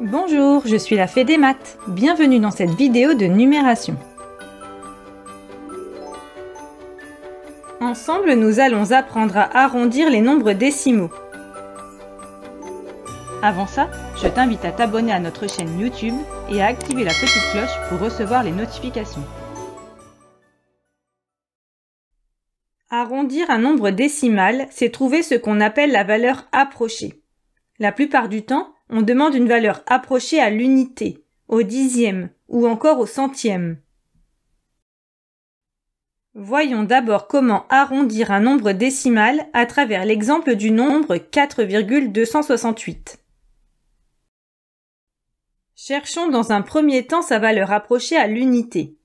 Bonjour, je suis la Fée des maths. Bienvenue dans cette vidéo de numération. Ensemble, nous allons apprendre à arrondir les nombres décimaux. Avant ça, je t'invite à t'abonner à notre chaîne YouTube et à activer la petite cloche pour recevoir les notifications. Arrondir un nombre décimal, c'est trouver ce qu'on appelle la valeur approchée. La plupart du temps, on demande une valeur approchée à l'unité, au dixième ou encore au centième. Voyons d'abord comment arrondir un nombre décimal à travers l'exemple du nombre 4,268. Cherchons dans un premier temps sa valeur approchée à l'unité.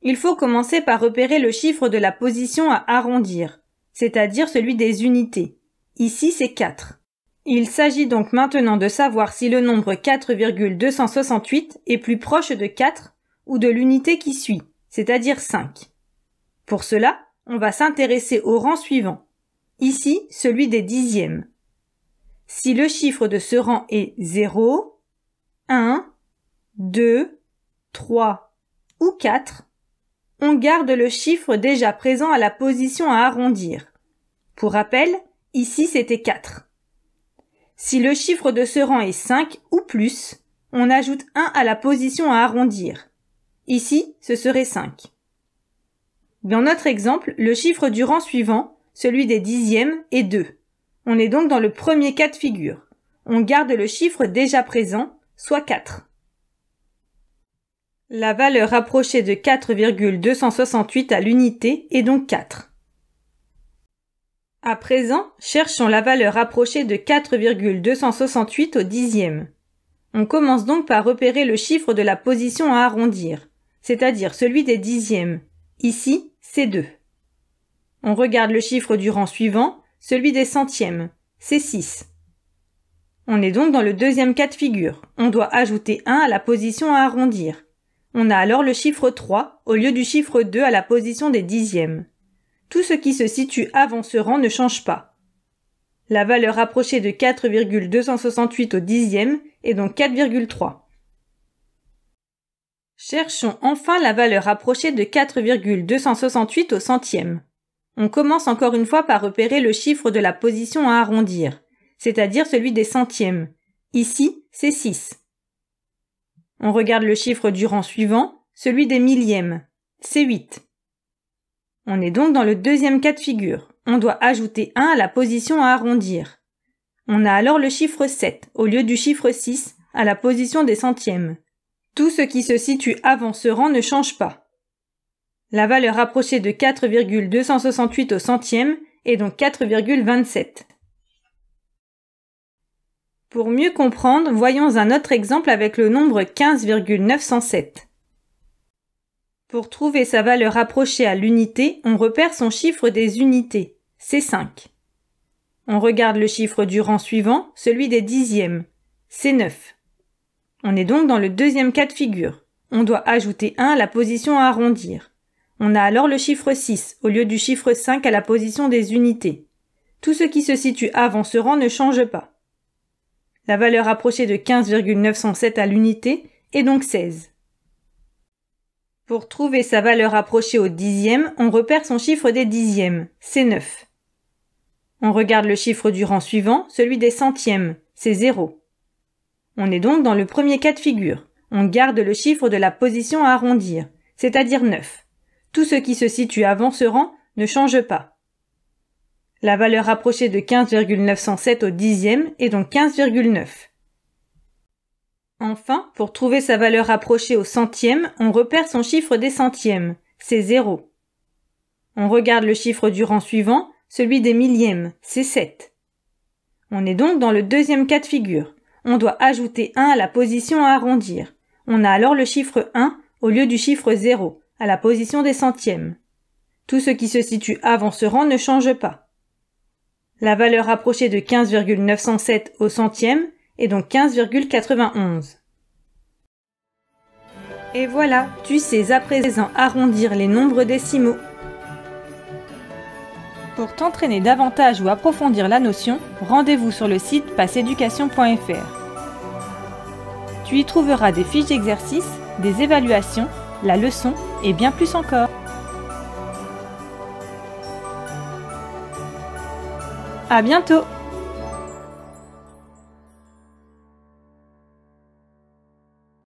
Il faut commencer par repérer le chiffre de la position à arrondir, c'est-à-dire celui des unités. Ici, c'est 4. Il s'agit donc maintenant de savoir si le nombre 4,268 est plus proche de 4 ou de l'unité qui suit, c'est-à-dire 5. Pour cela, on va s'intéresser au rang suivant. Ici, celui des dixièmes. Si le chiffre de ce rang est 0, 1, 2, 3 ou 4, on garde le chiffre déjà présent à la position à arrondir. Pour rappel, ici c'était 4. Si le chiffre de ce rang est 5 ou plus, on ajoute 1 à la position à arrondir. Ici, ce serait 5. Dans notre exemple, le chiffre du rang suivant, celui des dixièmes, est 2. On est donc dans le premier cas de figure. On garde le chiffre déjà présent, soit 4. La valeur approchée de 4,268 à l'unité est donc 4. À présent, cherchons la valeur approchée de 4,268 au dixième. On commence donc par repérer le chiffre de la position à arrondir, c'est-à-dire celui des dixièmes. Ici, c'est 2. On regarde le chiffre du rang suivant, celui des centièmes. C'est 6. On est donc dans le deuxième cas de figure. On doit ajouter 1 à la position à arrondir. On a alors le chiffre 3 au lieu du chiffre 2 à la position des dixièmes. Tout ce qui se situe avant ce rang ne change pas. La valeur approchée de 4,268 au dixième est donc 4,3. Cherchons enfin la valeur approchée de 4,268 au centième. On commence encore une fois par repérer le chiffre de la position à arrondir, c'est-à-dire celui des centièmes. Ici, c'est 6. On regarde le chiffre du rang suivant, celui des millièmes. C'est 8. On est donc dans le deuxième cas de figure. On doit ajouter 1 à la position à arrondir. On a alors le chiffre 7 au lieu du chiffre 6 à la position des centièmes. Tout ce qui se situe avant ce rang ne change pas. La valeur approchée de 4,268 au centième est donc 4,27. Pour mieux comprendre, voyons un autre exemple avec le nombre 15,907. Pour trouver sa valeur approchée à l'unité, on repère son chiffre des unités, c'est 5. On regarde le chiffre du rang suivant, celui des dixièmes, c'est 9. On est donc dans le deuxième cas de figure. On doit ajouter 1 à la position à arrondir. On a alors le chiffre 6 au lieu du chiffre 5 à la position des unités. Tout ce qui se situe avant ce rang ne change pas. La valeur approchée de 15,907 à l'unité est donc 16. Pour trouver sa valeur approchée au dixième, on repère son chiffre des dixièmes, c'est 9. On regarde le chiffre du rang suivant, celui des centièmes, c'est 0. On est donc dans le premier cas de figure. On garde le chiffre de la position à arrondir, c'est-à-dire 9. Tout ce qui se situe avant ce rang ne change pas. La valeur approchée de 15,907 au dixième est donc 15,9. Enfin, pour trouver sa valeur approchée au centième, on repère son chiffre des centièmes, c'est 0. On regarde le chiffre du rang suivant, celui des millièmes, c'est 7. On est donc dans le deuxième cas de figure. On doit ajouter 1 à la position à arrondir. On a alors le chiffre 1 au lieu du chiffre 0, à la position des centièmes. Tout ce qui se situe avant ce rang ne change pas. La valeur approchée de 15,907 au centième est donc 15,91. Et voilà, tu sais à présent arrondir les nombres décimaux. Pour t'entraîner davantage ou approfondir la notion, rendez-vous sur le site passeeducation.fr. Tu y trouveras des fiches d'exercice, des évaluations, la leçon et bien plus encore. À bientôt!